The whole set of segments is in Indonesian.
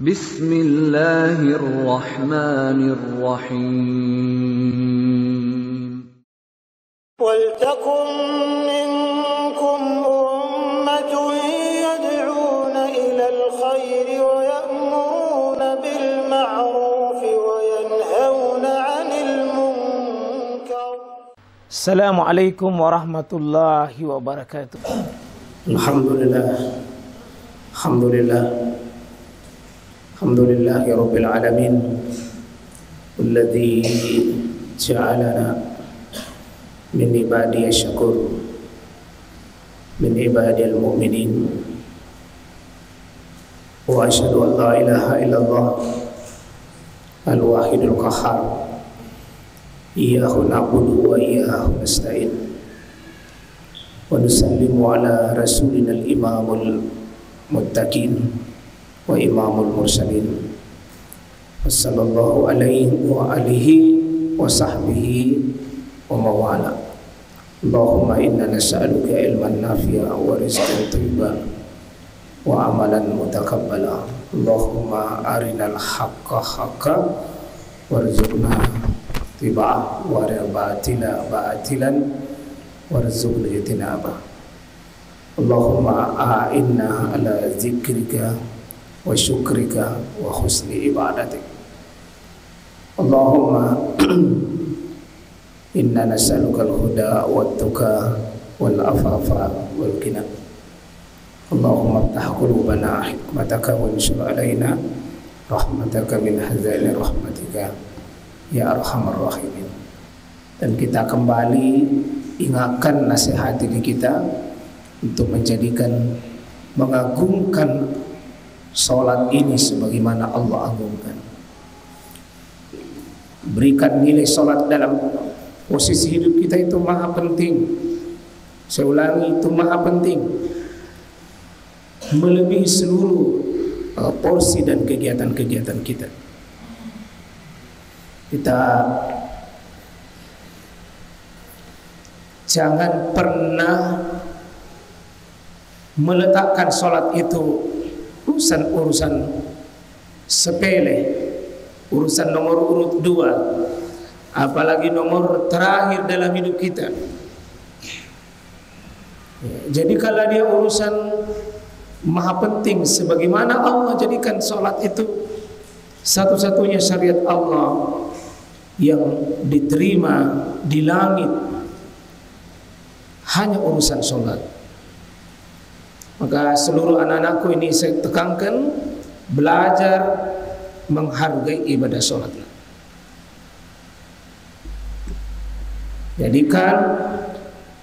Bismillahirrahmanirrahim. Waltakum minkum ummatun yad'una ilal khairi wa ya'muruna bil ma'rufi wa yanhauna 'anil munkar. Assalamualaikum warahmatullahi wabarakatuh. Alhamdulillahi rabbil alamin, alladzi ja'alana min ibadiy syakur, min ibadil mu'minin. Wa asyhadu an la ilaha illallah al-wahidul qahhar, iyyahu na'budu wa iyyahu nasta'in. Wa nusallimu ala rasulina al-imamul muttaqin wa imamul mursalin, sallallahu alaihi wa alihi wa sahbihi wa mawala. Allahumma inna nas'aluka ilman nafi'a wa rizqan thayyiban wa amalan mutakabbala. Allahumma arinal haqqa haqqan warzuqna tiba'ah wa batila batilan warzuqna ijtinabah. Allahumma a'inna ala zikrika wa syukrika wa husni ibadatik. Allahumma inna nas'aluka al-huda wat-tuqa wal-afafa wal-ghina. Allahumma iftah qulubana hikmataka wa anshur alaina rahmataka min hazaini rahmatika ya arhamar rahimin. Dan kita kembali ingatkan nasihat diri kita untuk menjadikan, mengagungkan salat ini sebagaimana Allah agungkan. Berikan nilai salat dalam posisi hidup kita itu maha penting. Saya ulangi, itu maha penting, melebihi seluruh porsi dan kegiatan-kegiatan kita. Kita jangan pernah meletakkan salat itu urusan sepele, urusan nomor urut 2, apalagi nomor terakhir dalam hidup kita. Jadi kalau dia urusan maha penting, sebagaimana Allah jadikan salat itu satu-satunya syariat Allah yang diterima di langit, hanya urusan salat. Maka seluruh anak-anakku ini saya tekankan, belajar menghargai ibadah salat. Jadikan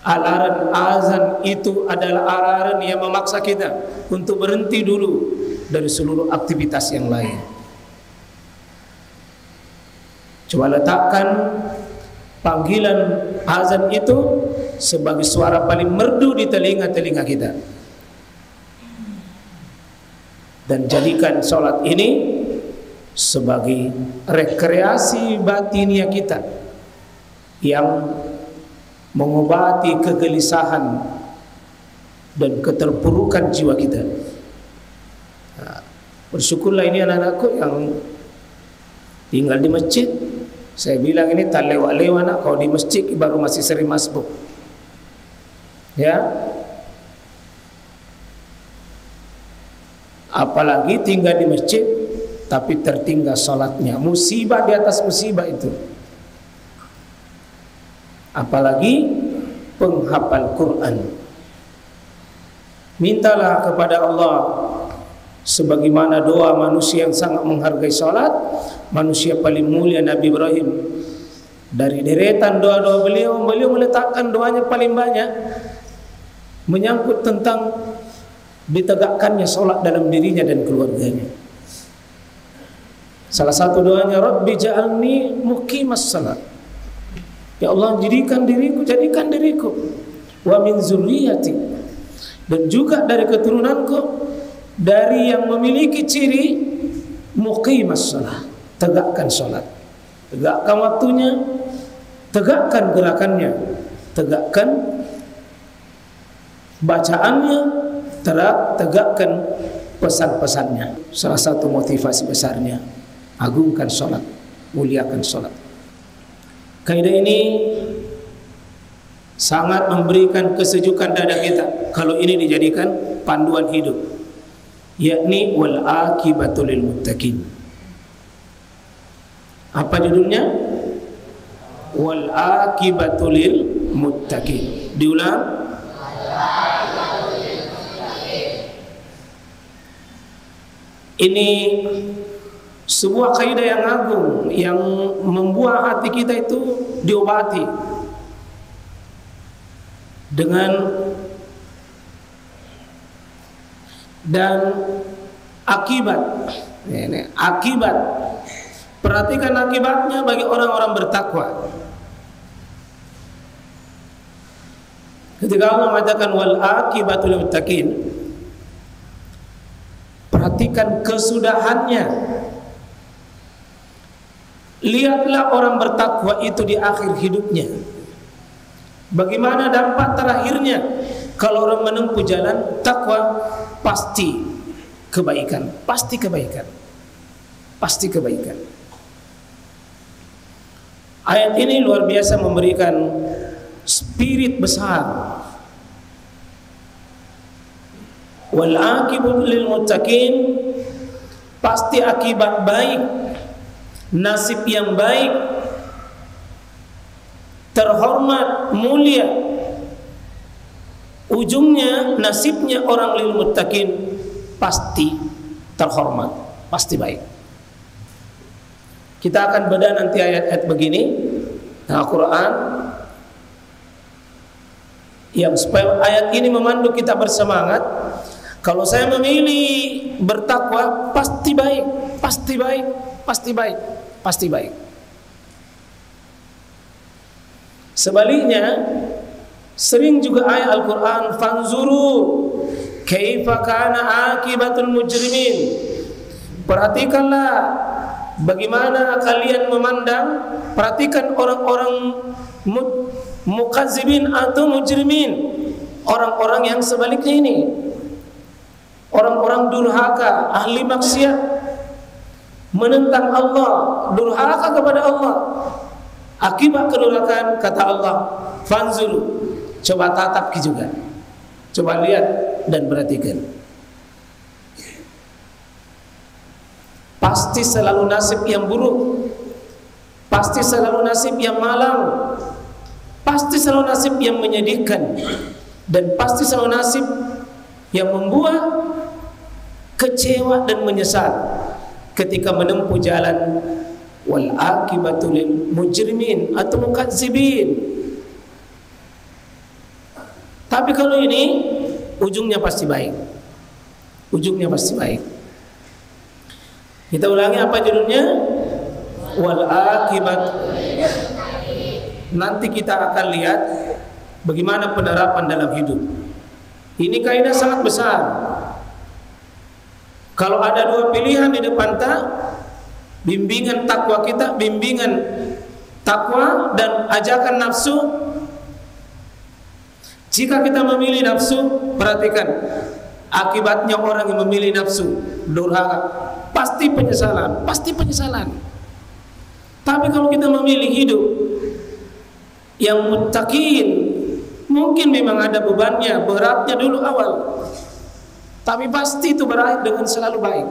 alarm azan itu adalah alarm yang memaksa kita untuk berhenti dulu dari seluruh aktivitas yang lain. Coba letakkan panggilan azan itu sebagai suara paling merdu di telinga-telinga kita. Dan jadikan sholat ini sebagai rekreasi batinia kita yang mengobati kegelisahan dan keterpurukan jiwa kita. Bersyukurlah ini anak-anakku yang tinggal di masjid. Saya bilang ini tak lewat-lewat nak, kalau di masjid baru masih sering masbuk. Ya. Apalagi tinggal di masjid tapi tertinggal salatnya, musibah di atas musibah itu. Apalagi penghafal Quran. Mintalah kepada Allah sebagaimana doa manusia yang sangat menghargai salat, manusia paling mulia Nabi Ibrahim. Dari deretan doa-doa beliau meletakkan doanya paling banyak menyangkut tentang ditegakkannya salat dalam dirinya dan keluarganya. Salah satu doanya, Rabbi ja'alni muqimas salat. Ya Allah, jadikan diriku wa min zurriyati, dan juga dari keturunanku, dari yang memiliki ciri muqimas salat, tegakkan salat, tegakkan waktunya, tegakkan gerakannya, tegakkan bacaannya, tegakkan pesan-pesannya. Salah satu motivasi besarnya, agungkan sholat, muliakan sholat. Kaidah ini sangat memberikan kesejukan dada kita kalau ini dijadikan panduan hidup, yakni wal akibatul lil muttaqin. Apa judulnya? Wal akibatul lil muttaqin. Diulang. Ini sebuah kaidah yang agung yang membuat hati kita itu diobati dengan dan akibat. Ini akibat. Perhatikan akibatnya bagi orang-orang bertakwa. Ketika Allah mengatakan wal akibatul lil muttaqin, perhatikan kesudahannya. Lihatlah orang bertakwa itu di akhir hidupnya. Bagaimana dampak terakhirnya? Kalau orang menempuh jalan takwa, pasti kebaikan, pasti kebaikan, pasti kebaikan. Ayat ini luar biasa memberikan spirit besar. Wal aqibatu lil muttaqin, pasti akibat baik, nasib yang baik, terhormat, mulia, ujungnya nasibnya orang lil muttaqin pasti terhormat, pasti baik. Kita akan bedah nanti ayat-ayat begini Al-Quran yang supaya ayat ini memandu kita bersemangat. Kalau saya memilih bertakwa, pasti baik, pasti baik, pasti baik, pasti baik. Sebaliknya, sering juga ayat Al-Quran, fanzuru kaifa kana akibatul mujrimin. Perhatikanlah bagaimana kalian memandang, perhatikan orang-orang mukadzibin atau mujrimin, orang-orang yang sebaliknya ini, orang-orang durhaka, ahli maksiat, menentang Allah, durhaka kepada Allah. Akibat kedurhakaan, kata Allah, fanzuru, coba tatap juga, coba lihat dan perhatikan. Pasti selalu nasib yang buruk, pasti selalu nasib yang malang, pasti selalu nasib yang menyedihkan, dan pasti selalu nasib yang membuat kecewa dan menyesal ketika menempuh jalan wal akibatul lil mujrimin atau mukadzibin. Tapi kalau ini ujungnya pasti baik, ujungnya pasti baik. Kita ulangi apa judulnya? Wal akibat. Nanti kita akan lihat bagaimana penerapan dalam hidup. Ini kaidah sangat besar. Kalau ada dua pilihan di depan kita, bimbingan takwa kita, bimbingan takwa dan ajakan nafsu. Jika kita memilih nafsu, perhatikan akibatnya orang yang memilih nafsu durhaka, pasti penyesalan, pasti penyesalan. Tapi kalau kita memilih hidup yang muttaqin, mungkin memang ada bebannya, beratnya dulu awal, tapi pasti itu berakhir dengan selalu baik.